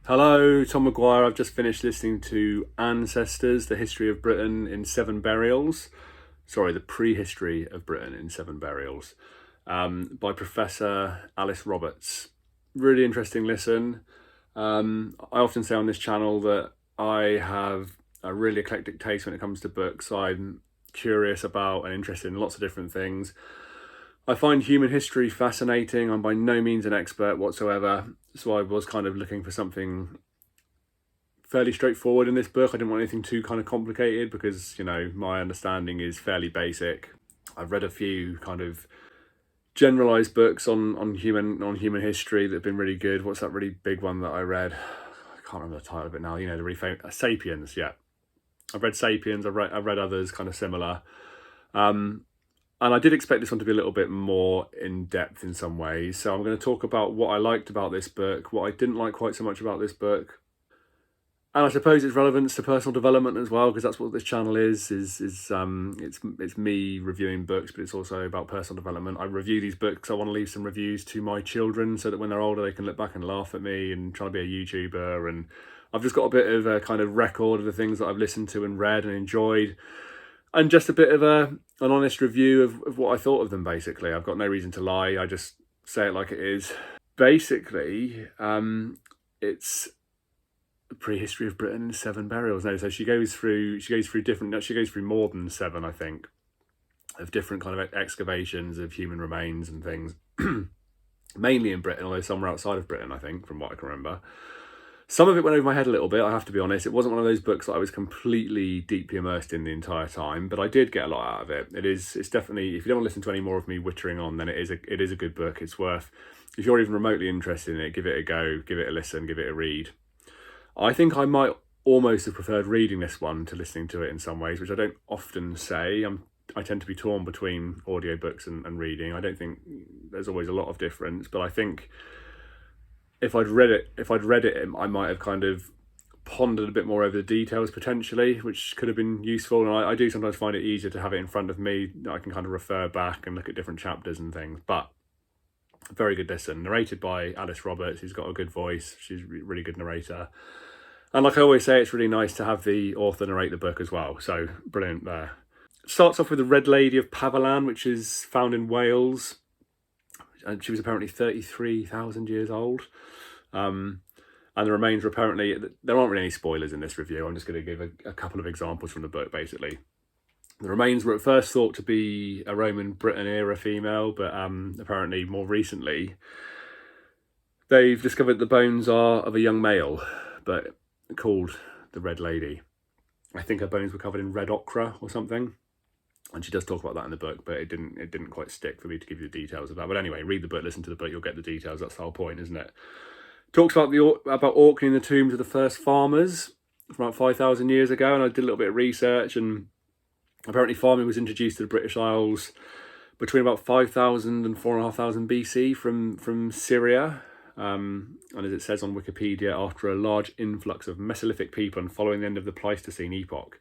Hello, Tom Maguire. I've just finished listening to Ancestors, the History of Britain in Seven Burials. Sorry, the Prehistory of Britain in Seven Burials, by Professor Alice Roberts. Really interesting listen. I often say on this channel that I have a really eclectic taste when it comes to books. I'm curious about and interested in lots of different things. I find human history fascinating. I'm by no means an expert whatsoever, so I was kind of looking for something fairly straightforward in this book. I didn't want anything too kind of complicated because, you know, my understanding is fairly basic. I've read a few kind of generalized books on human history that have been really good. What's that really big one that I read? I can't remember the title of it now. You know, the really famous Sapiens. Yeah, I've read Sapiens. I've read others kind of similar. And I did expect this one to be a little bit more in depth in some ways. So I'm going to talk about what I liked about this book, what I didn't like quite so much about this book. And I suppose its relevance to personal development as well, because that's what this channel is it's me reviewing books, but it's also about personal development. I review these books. I want to leave some reviews to my children so that when they're older, they can look back and laugh at me and try to be a YouTuber. And I've just got a bit of a kind of record of the things that I've listened to and read and enjoyed. And just a bit of an honest review of what I thought of them, basically. I've got no reason to lie. I just say it like it is. Basically, it's the prehistory of Britain in Seven Burials. No, so she goes through more than seven, I think, of different kind of excavations of human remains and things. Mainly in Britain, although some were outside of Britain, I think, from what I can remember. Some of it went over my head a little bit, I have to be honest. It wasn't one of those books that I was completely deeply immersed in the entire time, but I did get a lot out of it. It's definitely, if you don't want to listen to any more of me wittering on, then it is a good book. It's worth, if you're even remotely interested in it, give it a go, give it a listen, give it a read. I think I might almost have preferred reading this one to listening to it in some ways, which I don't often say. I tend to be torn between audiobooks and reading. I don't think there's always a lot of difference, but I think if I'd read it, I might have kind of pondered a bit more over the details potentially, which could have been useful. And I do sometimes find it easier to have it in front of me. I can kind of refer back and look at different chapters and things. But very good listen. Narrated by Alice Roberts, who's got a good voice. She's a really good narrator. And like I always say, it's really nice to have the author narrate the book as well. So brilliant there. It starts off with the Red Lady of Pavalan, which is found in Wales. And she was apparently 33,000 years old. And the remains were apparently, there aren't really any spoilers in this review. I'm just going to give a couple of examples from the book, basically. The remains were at first thought to be a Roman Britain era female, but apparently more recently, they've discovered the bones are of a young male, but called the Red Lady. I think her bones were covered in red ochre or something. And she does talk about that in the book, but it didn't quite stick for me to give you the details of that. But anyway, read the book, listen to the book, you'll get the details. That's the whole point, isn't it? Talks about auctioning the tombs of the first farmers from about 5,000 years ago, and I did a little bit of research, and apparently farming was introduced to the British Isles between about 5,000 and 4,500 BC from Syria. And as it says on Wikipedia, after a large influx of Mesolithic people and following the end of the Pleistocene epoch.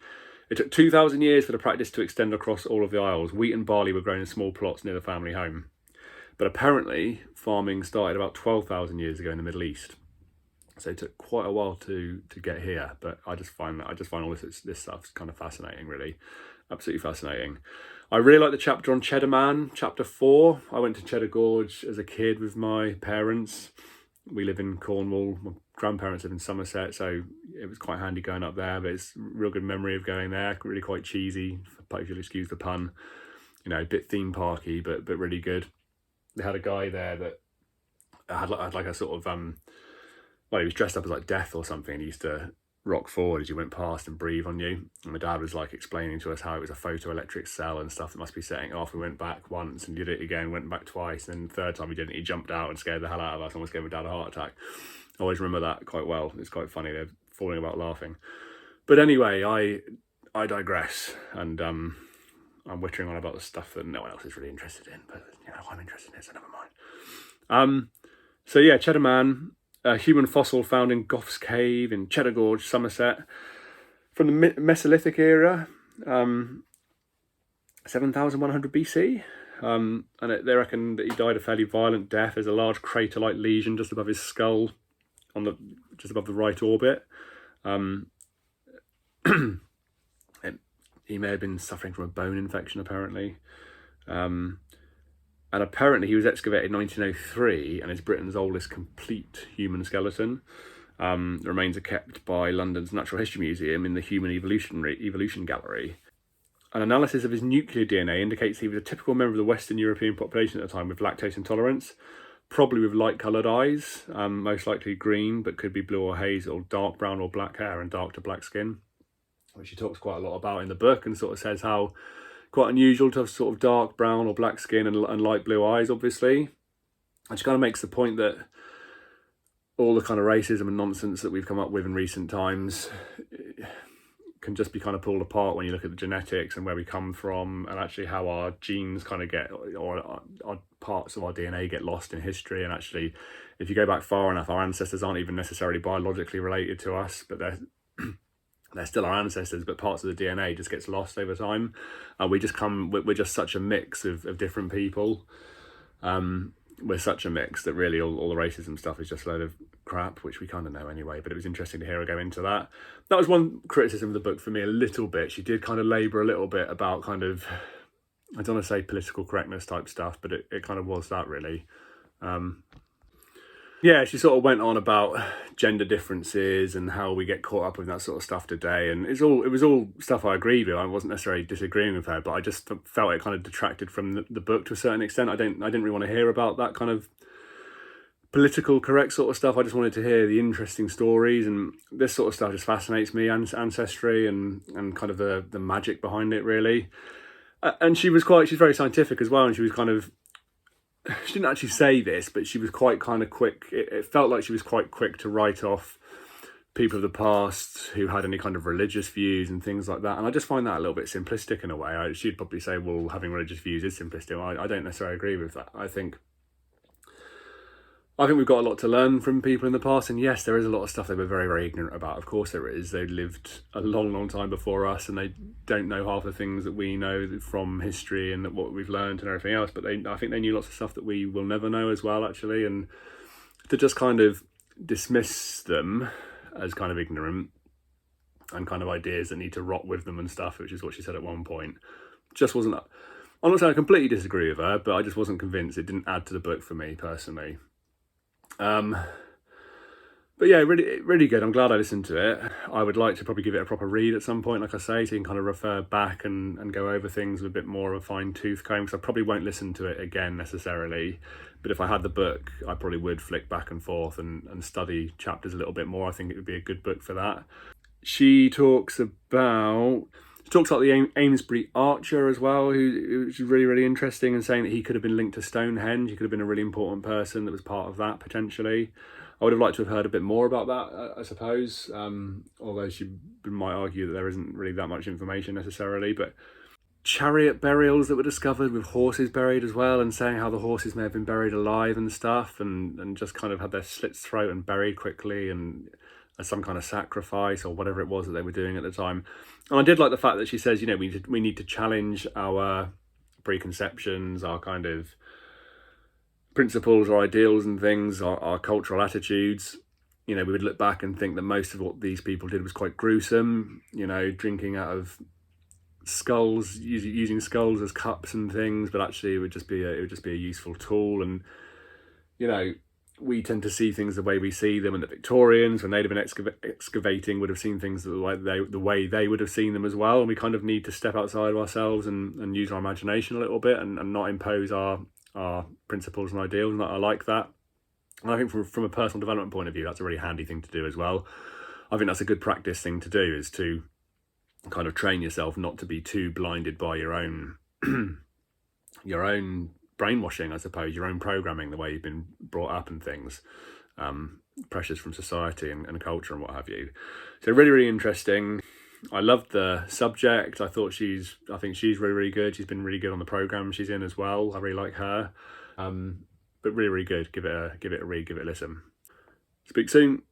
It took 2,000 years for the practice to extend across all of the Isles. Wheat and barley were grown in small plots near the family home. But apparently, farming started about 12,000 years ago in the Middle East. So it took quite a while to get here. But I just find all this stuff kind of fascinating, really. Absolutely fascinating. I really like the chapter on Cheddar Man, chapter 4. I went to Cheddar Gorge as a kid with my parents. We live in Cornwall. My grandparents live in Somerset, so it was quite handy going up there. But it's a real good memory of going there. Really quite cheesy, if you'll excuse the pun. You know, a bit theme parky, but really good. They had a guy there that had like a sort of well, he was dressed up as like death or something, and he used to rock forward as you went past and breathe on you. And my dad was like explaining to us how it was a photoelectric cell and stuff that must be setting off. We went back once and did it again, went back twice, and the third time he did it, he jumped out and scared the hell out of us, almost gave my dad a heart attack. I always remember that quite well. It's quite funny. They're falling about laughing. But anyway, I digress, and I'm wittering on about the stuff that no one else is really interested in, but you know, I'm interested in it, so never mind. So yeah, Cheddar Man, a human fossil found in Goff's Cave in Cheddar Gorge, Somerset, from the Mesolithic era, 7,100 BC. And they reckon that he died a fairly violent death. There's a large crater-like lesion just above his skull, on the just above the right orbit. He may have been suffering from a bone infection, apparently. And apparently he was excavated in 1903 and is Britain's oldest complete human skeleton. The remains are kept by London's Natural History Museum in the Human Evolution Gallery. An analysis of his nuclear DNA indicates he was a typical member of the Western European population at the time with lactose intolerance, probably with light-coloured eyes, most likely green, but could be blue or hazel, dark brown or black hair, and dark to black skin, which he talks quite a lot about in the book, and sort of says how quite unusual to have sort of dark brown or black skin and light blue eyes, obviously. And she kind of makes the point that all the kind of racism and nonsense that we've come up with in recent times can just be kind of pulled apart when you look at the genetics and where we come from, and actually how our genes kind of get, or our parts of our DNA get lost in history. And actually, if you go back far enough, our ancestors aren't even necessarily biologically related to us, but they're still our ancestors, but parts of the DNA just gets lost over time. We're just such a mix of different people. We're such a mix that really all the racism stuff is just a load of crap, which we kind of know anyway, but it was interesting to hear her go into that. That was one criticism of the book for me a little bit. She did kind of labour a little bit about kind of, I don't want to say political correctness type stuff, but it kind of was that really. Yeah, she sort of went on about gender differences and how we get caught up with that sort of stuff today, and it was all stuff I agreed with. I wasn't necessarily disagreeing with her, but I just felt it kind of detracted from the book to a certain extent. I didn't really want to hear about that kind of political correct sort of stuff. I just wanted to hear the interesting stories, and this sort of stuff just fascinates me, ancestry and kind of the magic behind it, really. And she's very scientific as well, and she was kind of, she didn't actually say this, but she was quite kind of quick. It felt like she was quite quick to write off people of the past who had any kind of religious views and things like that. And I just find that a little bit simplistic in a way. She'd probably say, well, having religious views is simplistic. I don't necessarily agree with that. I think we've got a lot to learn from people in the past, and yes, there is a lot of stuff they were very, very ignorant about. Of course there is. They lived a long, long time before us, and they don't know half the things that we know from history and what we've learned and everything else, but I think they knew lots of stuff that we will never know as well, actually. And to just kind of dismiss them as kind of ignorant and kind of ideas that need to rot with them and stuff, which is what she said at one point, just wasn't... I'm not saying I completely disagree with her, but I just wasn't convinced. It didn't add to the book for me, personally. But yeah, really, really good. I'm glad I listened to it. I would like to probably give it a proper read at some point, like I say, so you can kind of refer back and go over things with a bit more of a fine tooth comb, because I probably won't listen to it again necessarily. But if I had the book, I probably would flick back and forth and study chapters a little bit more. I think it would be a good book for that. She talks about the Amesbury Archer as well, who's really, really interesting, and saying that he could have been linked to Stonehenge. He could have been a really important person that was part of that, potentially. I would have liked to have heard a bit more about that, I suppose, although she might argue that there isn't really that much information necessarily. But chariot burials that were discovered with horses buried as well, and saying how the horses may have been buried alive and stuff, and just kind of had their slits throat and buried quickly and as some kind of sacrifice or whatever it was that they were doing at the time. And I did like the fact that she says, you know, we need to challenge our preconceptions, our kind of principles or ideals and things, our cultural attitudes. You know, we would look back and think that most of what these people did was quite gruesome, you know, drinking out of skulls, using skulls as cups and things, but actually it would just be a useful tool. And, you know, we tend to see things the way we see them, and the Victorians, when they'd have been excavating, would have seen things the way they would have seen them as well. And we kind of need to step outside of ourselves and use our imagination a little bit, and not impose our principles and ideals. And I like that. And I think from a personal development point of view, that's a really handy thing to do as well. I think that's a good practice thing to do, is to kind of train yourself not to be too blinded by your own your own brainwashing, I suppose, your own programming, the way you've been brought up and things, pressures from society and culture and what have you. So really, really interesting. I loved the subject. I think she's really, really good. She's been really good on the program she's in as well. I really like her. But really, really good. Give it a read, give it a listen. Speak soon.